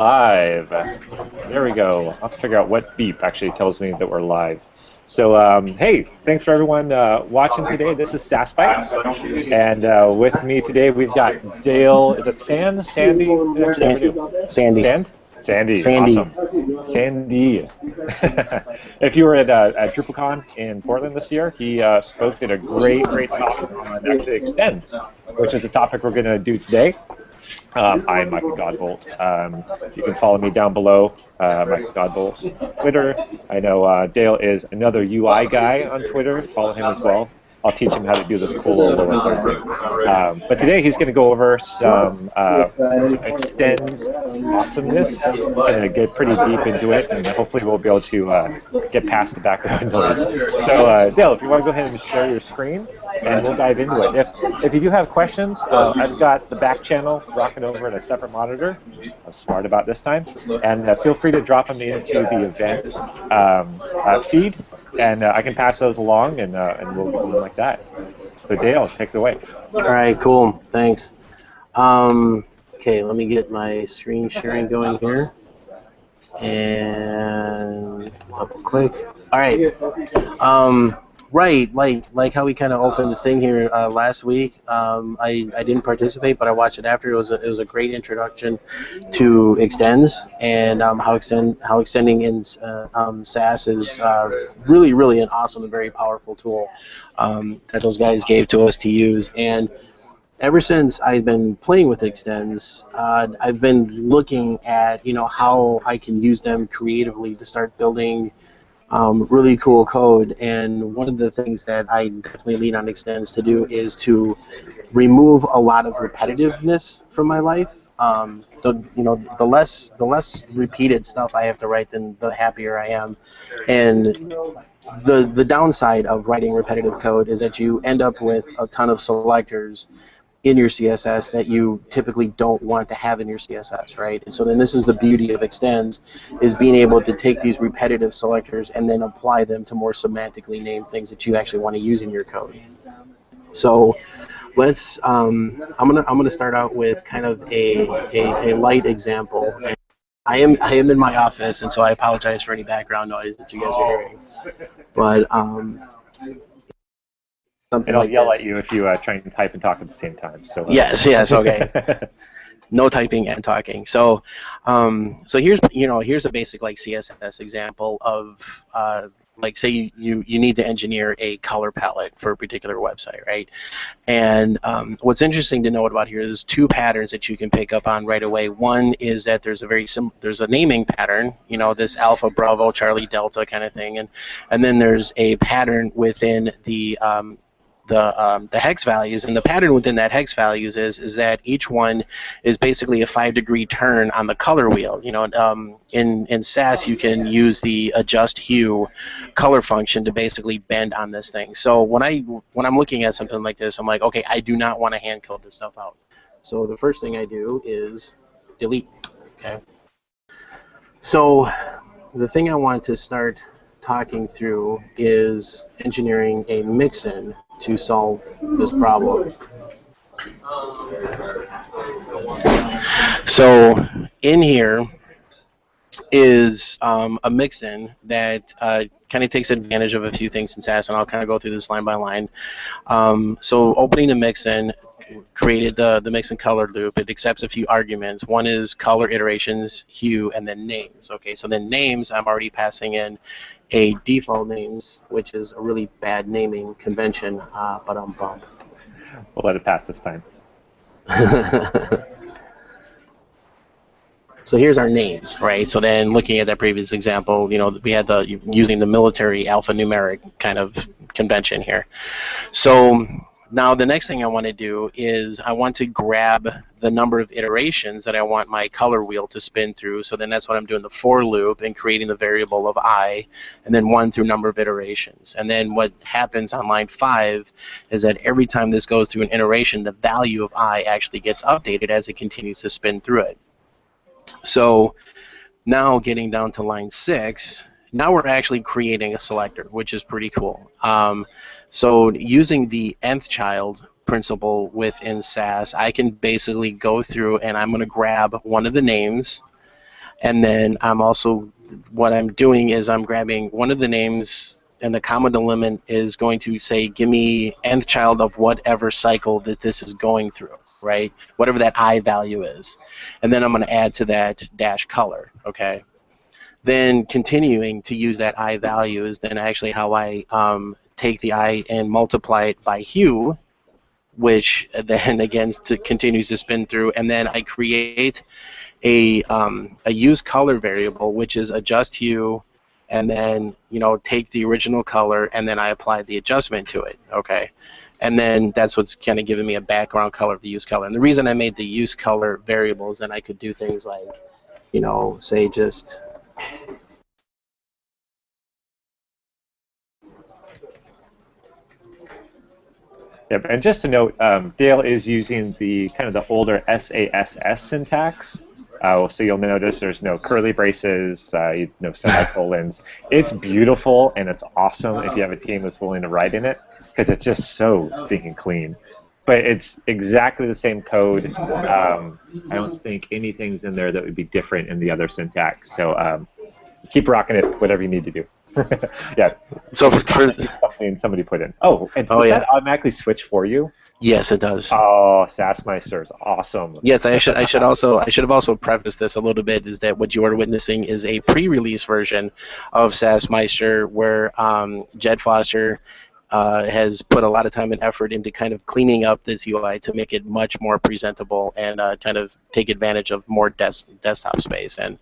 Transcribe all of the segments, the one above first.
Live. There we go. I'll have to figure out what beep actually tells me that we're live. So, hey, thanks for everyone watching today. This is Sass Bites, and with me today we've got Dale. Is it Sand? Sandy? Never knew. Sandy. Sand? Sandy. Sandy. Awesome. Sandy. If you were at DrupalCon in Portland this year, he spoke at a great talk on actually extends, which is the topic we're going to do today. I'm Michael Godbolt. You can follow me down below, Michael Godbolt, Twitter. I know Dale is another UI guy on Twitter. Follow him as well. I'll teach him how to do this cool lower third thing. But today he's going to go over some extends awesomeness and get pretty deep into it, and hopefully we'll be able to get past the background noise. So Dale, if you want to go ahead and share your screen, and we'll dive into it. If you do have questions, I've got the back channel rocking over in a separate monitor. I'm smart about this time. And feel free to drop them into the event feed, and I can pass those along, and we'll go like that. So Dale, take it away. All right, cool. Thanks. Okay, let me get my screen sharing going here. And double click. All right. Right, like how we kind of opened the thing here last week. I didn't participate, but I watched it after. It was a great introduction to extends and how extending in Sass is really an awesome and very powerful tool that those guys gave to us to use. And ever since I've been playing with extends, I've been looking at how I can use them creatively to start building really cool code. And one of the things that I definitely lean on extends to do is to remove a lot of repetitiveness from my life. The less repeated stuff I have to write, then the happier I am. And the downside of writing repetitive code is that you end up with a ton of selectors in your CSS that you typically don't want to have in your CSS, right? And so then this is the beauty of extends, is being able to take these repetitive selectors and then apply them to more semantically named things that you actually want to use in your code. So let's I'm gonna start out with kind of a light example. And I am in my office, and so I apologize for any background noise that you guys are hearing. But something And I'll like yell this. at you if you try and type and talk at the same time. So Yes, okay. No typing and talking. So, so here's a basic like CSS example of like say you need to engineer a color palette for a particular website, right? And what's interesting to note about here is two patterns that you can pick up on right away. One is that there's a naming pattern, this Alpha, Bravo, Charlie, Delta kind of thing, and then there's a pattern within the hex values, and the pattern within that hex values is that each one is basically a 5-degree turn on the color wheel. In Sass you can use the adjust hue color function to basically bend on this thing. So when I'm looking at something like this, I'm like, okay, I do not want to hand code this stuff out. So the first thing I do is delete. Okay. So the thing I want to start talking through is engineering a mix-in to solve this problem. So in here is a mix-in that kind of takes advantage of a few things in Sass, and I'll kind of go through this line by line. So opening the mix-in created the mix-in color loop. It accepts a few arguments. One is color iterations, hue, and then names. Okay, so then names, I'm already passing in a default names, which is a really bad naming convention, but I'm bummed. we'll let it pass this time. So here's our names, right? So then looking at that previous example, we had using the military alphanumeric kind of convention here. So now the next thing I want to do is I want to grab the number of iterations that I want my color wheel to spin through. So then that's what I'm doing, the for loop, and creating the variable of I, and then 1 through number of iterations. And then what happens on line 5 is that every time this goes through an iteration, the value of I actually gets updated as it continues to spin through it. So now getting down to line 6, now we're actually creating a selector, which is pretty cool. So using the nth child principle within Sass, I can basically go through and I'm going to grab one of the names, And then I'm also, what I'm doing is I'm grabbing one of the names, and the comma delimit is going to say, give me nth child of whatever cycle that this is going through, right? Whatever that I value is. And then I'm going to add to that dash color, okay? Then continuing to use that I value is then actually how I take the I and multiply it by hue, which then again continues to spin through, and then I create a use color variable, which is adjust hue, and then take the original color, and then I apply the adjustment to it. Okay, and then that's what's kind of giving me a background color of the use color. And the reason I made the use color variables, then I could do things like, say just. Yep, and just to note, Dale is using the kind of the older SASS syntax. So you'll notice there's no curly braces, no semicolons. It's beautiful and it's awesome if you have a team that's willing to write in it, because it's just so stinking clean. But it's exactly the same code. I don't think anything's in there that would be different in the other syntax. So keep rocking it, whatever you need to do. Yeah. So for something somebody put in. Oh, and does that automatically switch for you? Yes, it does. Oh, Sassmeister is awesome. Yes, I should have also prefaced this a little bit, is that what you are witnessing is a pre-release version of Sassmeister, where Jed Foster has put a lot of time and effort into kind of cleaning up this UI to make it much more presentable and kind of take advantage of more desktop space. And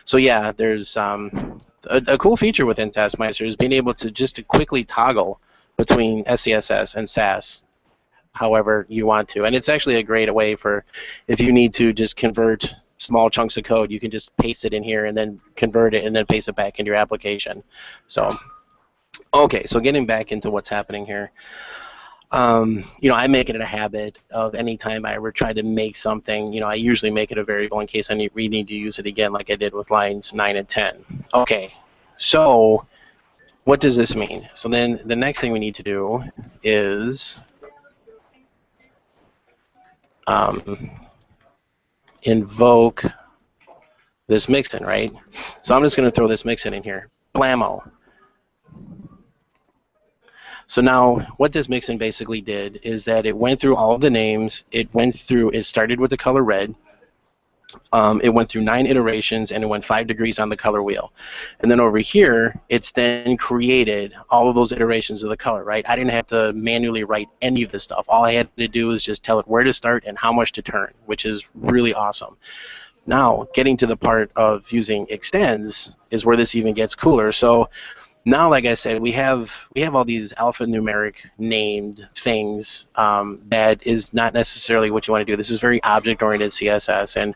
so yeah, there's a cool feature within Sassmeister is being able to just quickly toggle between SCSS and Sass however you want to. And it's actually a great way for if you need to just convert small chunks of code, you can just paste it in here and then convert it and then paste it back into your application. So okay, so getting back into what's happening here. I make it a habit of any time I ever try to make something, I usually make it a variable in case I need to use it again, like I did with lines 9 and 10. Okay, so what does this mean? So then the next thing we need to do is invoke this mixin, right? So I'm just going to throw this mixin in here. Blammo. So now what this mixin basically did is that it went through all of the names. It started with the color red. It went through 9 iterations, and it went 5 degrees on the color wheel. And then over here, it's then created all of those iterations of the color, right? I didn't have to manually write any of this stuff. All I had to do was just tell it where to start and how much to turn, which is really awesome. Now, getting to the part of using extends is where this even gets cooler. So now, like I said, we have all these alphanumeric named things that is not necessarily what you want to do. This is very object-oriented CSS, and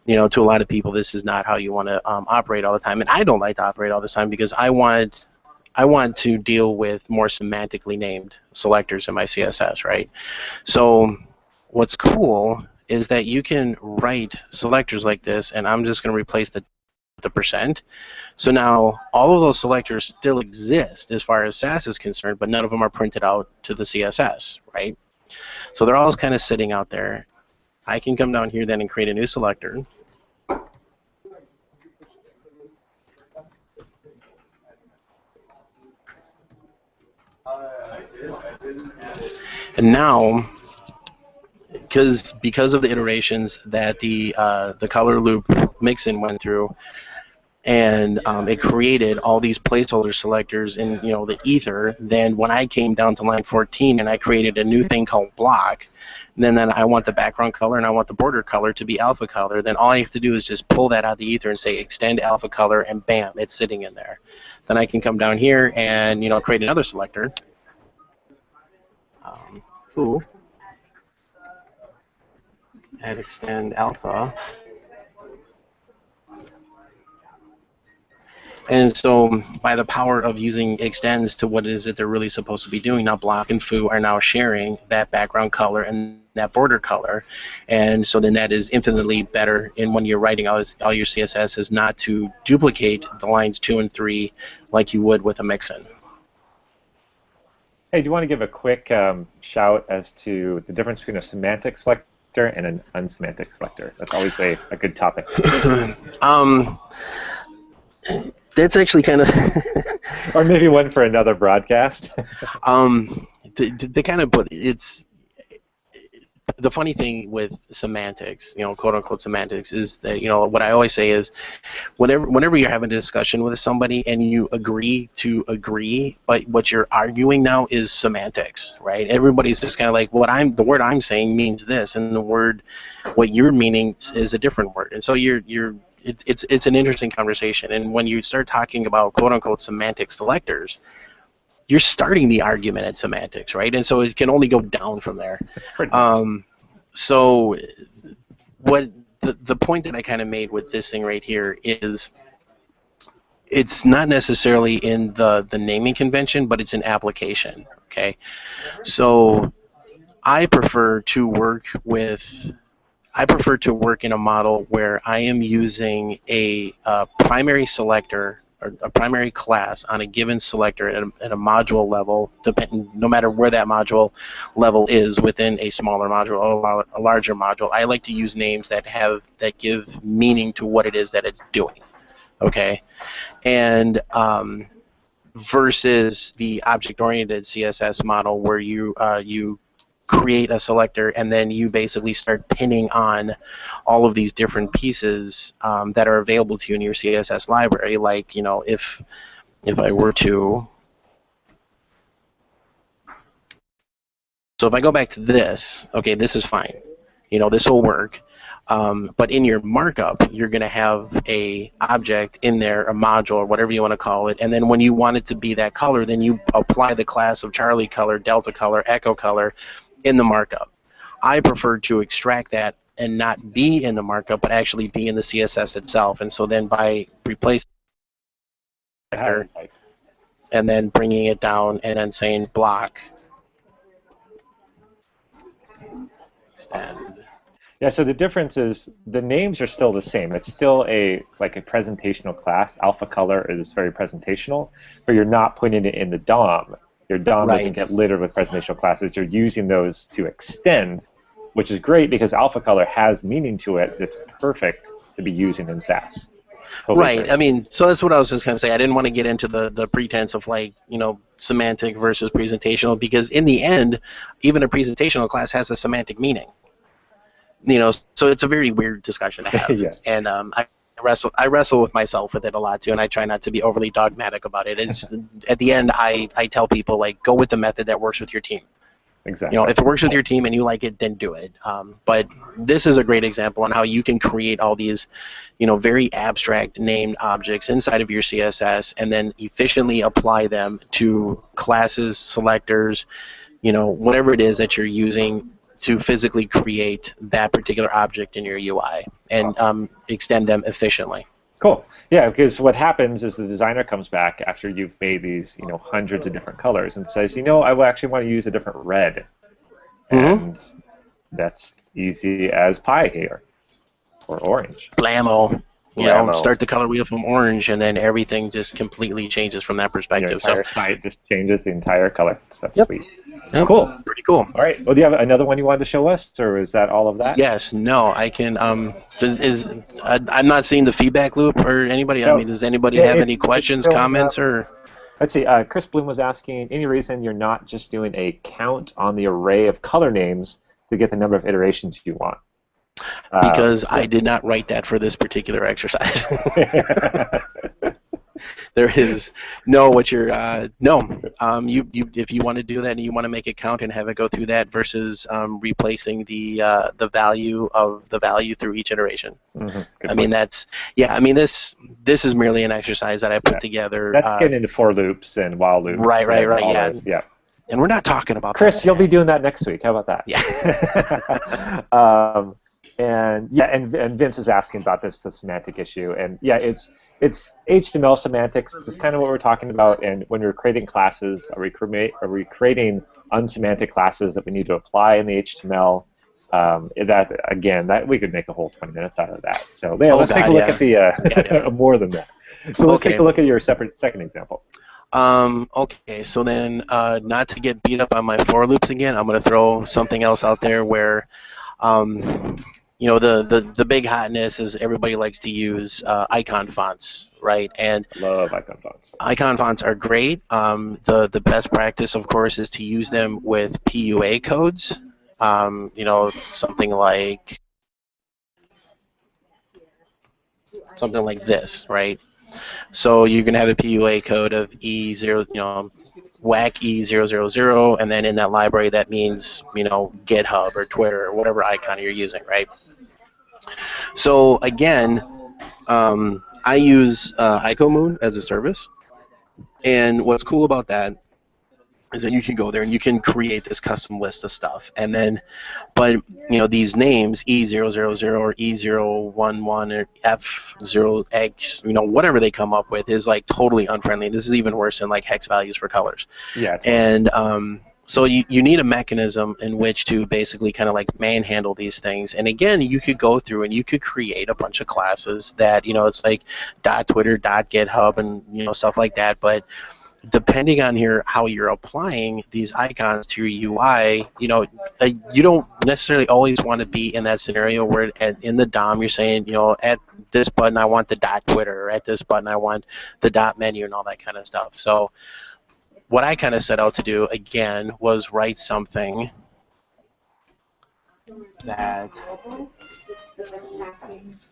to a lot of people, this is not how you want to operate all the time. And I don't like to operate all the time because I want to deal with more semantically named selectors in my CSS, right? So what's cool is that you can write selectors like this, and I'm just going to replace the %. So now all of those selectors still exist as far as Sass is concerned, but none of them are printed out to the CSS, right? So they're all kind of sitting out there. I can come down here then and create a new selector. And now, because of the iterations that the color loop mixin went through, and it created all these placeholder selectors in the ether. Then when I came down to line 14 and I created a new thing called block, then I want the background color and I want the border color to be alpha color, then all I have to do is just pull that out of the ether and say extend alpha color, and bam, it's sitting in there. Then I can come down here and create another selector. Foo. Add extend alpha. And so by the power of using extends to what it is that they're really supposed to be doing, now block and foo are now sharing that background color and that border color. And so then that is infinitely better in when you're writing all your CSS, is not to duplicate the lines 2 and 3 like you would with a mixin. Hey, do you want to give a quick shout as to the difference between a semantic selector selector and an unsemantic selector? That's always a good topic. That's actually kind of Or maybe one for another broadcast. they kind of put it's the funny thing with semantics, quote unquote semantics, is that what I always say is whenever you're having a discussion with somebody and you agree to agree, but what you're arguing now is semantics, right? Everybody's just kind of like, the word I'm saying means this, and what you're meaning is a different word, and so it's an interesting conversation. And when you start talking about quote unquote semantic selectors, you're starting the argument at semantics, right? And so it can only go down from there. So what the point that I kind of made with this thing right here is it's not necessarily in the naming convention, but it's an application, okay? So I prefer to work in a model where I am using a primary selector or a primary class on a given selector at a module level, no matter where that module level is within a smaller module or a larger module. I like to use names that give meaning to what it is that it's doing. Okay, and versus the object-oriented CSS model where you create a selector and then you basically start pinning on all of these different pieces that are available to you in your CSS library. Like, if I were to, so if I go back to this, okay, this is fine. This will work. But in your markup, you're going to have a object in there, a module, or whatever you want to call it, and then when you want it to be that color, then you apply the class of Charlie color, Delta color, Echo color in the markup. I prefer to extract that and not be in the markup, but actually be in the CSS itself. And so then by replacing and then bringing it down and then saying block, extend. Yeah, so the difference is the names are still the same. It's still a presentational class. Alpha color is very presentational, but you're not putting it in the DOM. Your DOM doesn't get littered with presentational classes. You're using those to extend, which is great because alpha color has meaning to it that's perfect to be using in Sass. Totally right. great. I mean, so that's what I was just going to say. I didn't want to get into the pretense of semantic versus presentational, because in the end, even a presentational class has a semantic meaning. So it's a very weird discussion to have. Yeah. And I wrestle with myself with it a lot too, and I try not to be overly dogmatic about it. It's at the end, I tell people, go with the method that works with your team. Exactly. If it works with your team and you like it, then do it. But this is a great example on how you can create all these, very abstract named objects inside of your CSS and then efficiently apply them to classes, selectors, whatever it is that you're using to physically create that particular object in your UI and extend them efficiently. Cool. Yeah, because what happens is the designer comes back after you've made these, hundreds of different colors and says, I will actually want to use a different red. And that's easy as pie here. Or orange. Blammo. Start the color wheel from orange, and then everything just completely changes from that perspective. Your entire site just changes the entire color. So that's sweet. Yep. Cool. Pretty cool. All right. Well, do you have another one you wanted to show us, or is that all of that? Yes. No. I can. I'm not seeing the feedback loop or anybody. No. I mean, does anybody have any questions, comments, or? Let's see. Chris Bloom was asking, any reason you're not just doing a count on the array of color names to get the number of iterations you want? Because I did not write that for this particular exercise. There is no what you're you if you want to do that and you want to make it count and have it go through that versus replacing the value of the value through each iteration. I mean this is merely an exercise that I put together. That's getting into for loops and while loops. Right. Yeah. And we're not talking about Chris, that. You'll be doing that next week. How about that? Yeah. And Vince is asking about the semantic issue, and it's HTML semantics. It's kind of what we're talking about. And when we're creating classes, are we creating unsemantic classes that we need to apply in the HTML? That we could make a whole 20 minutes out of that. So let's take a look at the more than that. So let's take a look at your second example. Okay, so then not to get beat up on my for loops again, I'm going to throw something else out there where You know, the big hotness is everybody likes to use icon fonts, right? And Love icon fonts. icon fonts are great. The best practice, of course, is to use them with PUA codes. You know, something like this, right? So you're gonna have a PUA code of E0, you know, WAC E000, and then in that library that means, you know, GitHub or Twitter or whatever icon you're using, right? So again, I use IcoMoon as a service, and what's cool about that is that you can go there and you can create this custom list of stuff, and then, but you know, these names E000 or E011 or F0X, you know, whatever they come up with is like totally unfriendly. This is even worse than like hex values for colors. Yeah. Totally. And so you need a mechanism in which to basically kind of like manhandle these things. And again, you could go through and you could create a bunch of classes that, you know, it's like .twitter, .github, and, you know, stuff like that. But depending on how you're applying these icons to your UI, you know, you don't necessarily always want to be in that scenario where in the DOM you're saying, you know, at this button I want the .twitter, or at this button I want the .menu and all that kind of stuff. So what I kind of set out to do, again, was write something that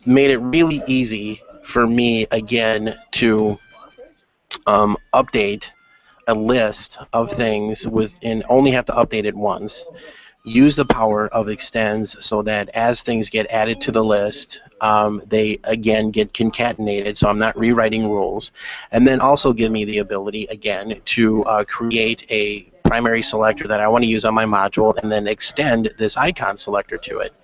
made it really easy for me, again, to update a list of things and only have to update it once. Use the power of extends so that as things get added to the list, they again get concatenated, so I'm not rewriting rules. And then also give me the ability, again, to create a primary selector that I want to use on my module and then extend this icon selector to it.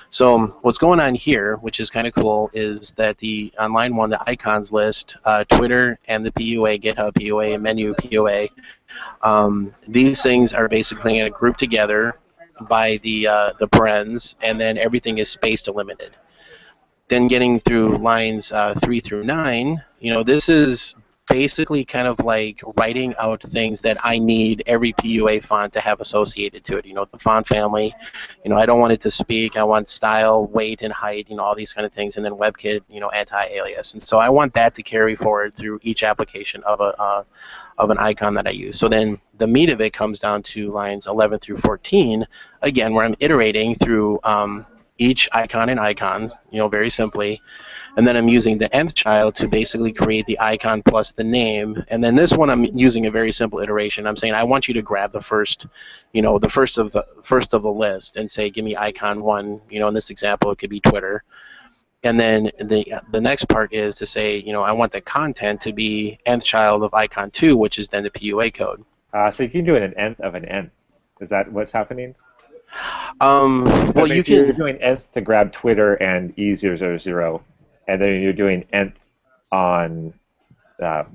So what's going on here, which is kind of cool, is that on line 1, the icons list, Twitter and the PUA, GitHub PUA, menu PUA, these things are basically going to group together by the parens, and then everything is space delimited. Then getting through lines 3 through 9, you know, this is basically kind of like writing out things that I need every PUA font to have associated to it. You know, the font family, you know, I don't want it to speak. I want style, weight, and height, you know, all these kind of things. And then WebKit, you know, anti-alias. And so I want that to carry forward through each application of an icon that I use. So then the meat of it comes down to lines 11 through 14, again, where I'm iterating through each icon and icons, you know, very simply. And then I'm using the nth child to basically create the icon plus the name. And then this one I'm using a very simple iteration. I'm saying I want you to grab the first, you know, the first of the list and say, give me icon 1. You know, in this example, it could be Twitter. And then the next part is to say, you know, I want the content to be nth child of icon 2, which is then the PUA code. So you can do an nth of an nth. Is that what's happening? Well, you can. You're doing nth to grab Twitter and E000, and then you're doing nth on. Am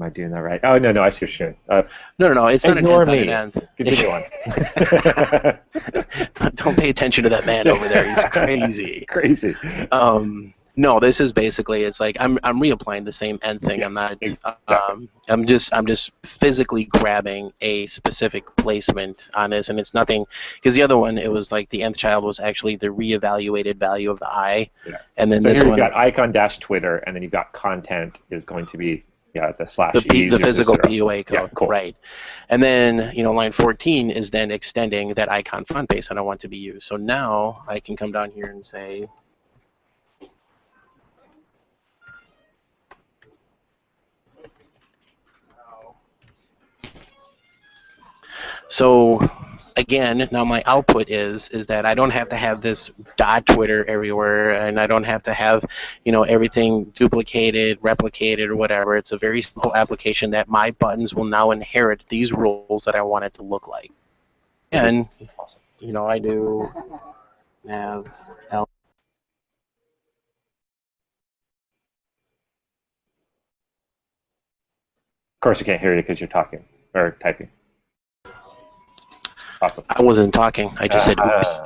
I doing that right? Oh no, I see what you're doing. No, it's not an nth on an nth. Continue on. Don't pay attention to that man over there. He's crazy. Crazy. No, this is basically, it's like I'm reapplying the same nth thing. Yeah, I'm not. exactly. I'm just physically grabbing a specific placement on this, and it's nothing, because the other one, it was like the nth child was actually the reevaluated value of the I, yeah. and then so this here one, you've got icon dash Twitter, and then you've got content is going to be the slash the physical PUA code, yeah, cool. right? And then, you know, line 14 is then extending that icon font base that I want to be used. So now I can come down here and say, so again, now my output is that I don't have to have this .twitter everywhere, and I don't have to have, you know, everything duplicated, replicated, or whatever. It's a very simple application that my buttons will now inherit these rules that I want it to look like. And, you know, I do nav L. Of course, you can't hear you because you're talking or typing. Awesome. I wasn't talking. I just said oops.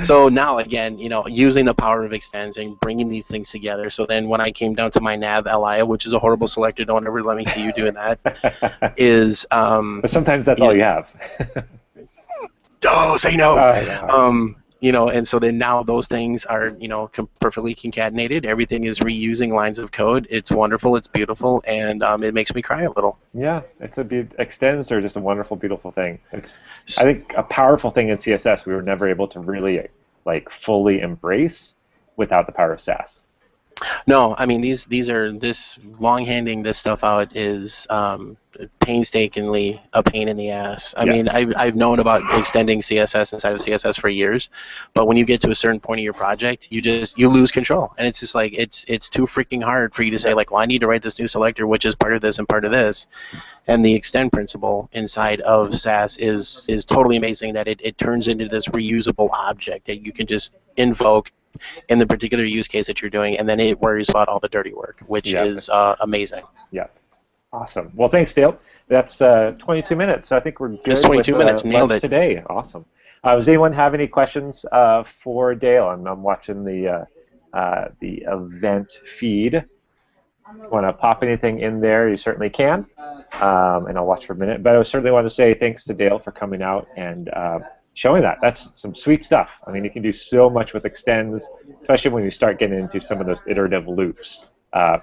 So now, again, you know, using the power of extends and bringing these things together. So then when I came down to my nav li, which is a horrible selector, don't ever let me see you doing that, is... but sometimes that's all you have. no, say no. I know. And so then now those things are, perfectly concatenated. Everything is reusing lines of code. It's wonderful. It's beautiful, and it makes me cry a little. Yeah, extends are just a wonderful, beautiful thing. It's, I think, a powerful thing in CSS we were never able to really like fully embrace without the power of Sass. No, I mean these are this long-handing this stuff out is painstakingly a pain in the ass. I Yeah. mean, I've known about extending CSS inside of CSS for years, but when you get to a certain point of your project, you lose control, and it's just like it's too freaking hard for you to say like, well, I need to write this new selector, which is part of this and part of this, and the extend principle inside of Sass is totally amazing that it turns into this reusable object that you can just invoke in the particular use case that you're doing, and then it worries about all the dirty work, which is amazing. Yeah. Awesome. Well, thanks, Dale. That's 22 minutes. So I think we're good. It's 22 minutes. Nailed it today. Awesome. Does anyone have any questions for Dale? I'm watching the event feed. If you want to pop anything in there, you certainly can. And I'll watch for a minute. But I certainly want to say thanks to Dale for coming out and showing that. That's some sweet stuff. I mean, you can do so much with extends, especially when you start getting into some of those iterative loops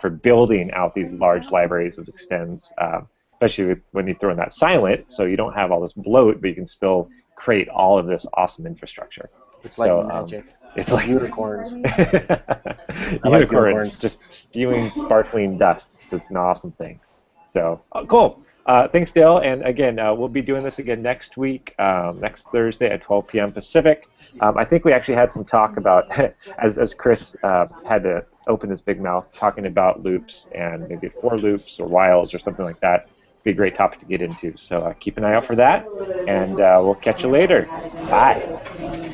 for building out these large libraries of extends, especially when you throw in that silent, so you don't have all this bloat, but you can still create all of this awesome infrastructure. It's like magic. It's like unicorns. Unicorns just spewing sparkling dust. It's an awesome thing. So cool. Thanks, Dale. And again, we'll be doing this again next week, next Thursday at 12 p.m. Pacific. I think we actually had some talk about, as Chris had to open his big mouth, talking about loops and maybe for loops or whiles or something like that. It'd be a great topic to get into. So keep an eye out for that, and we'll catch you later. Bye.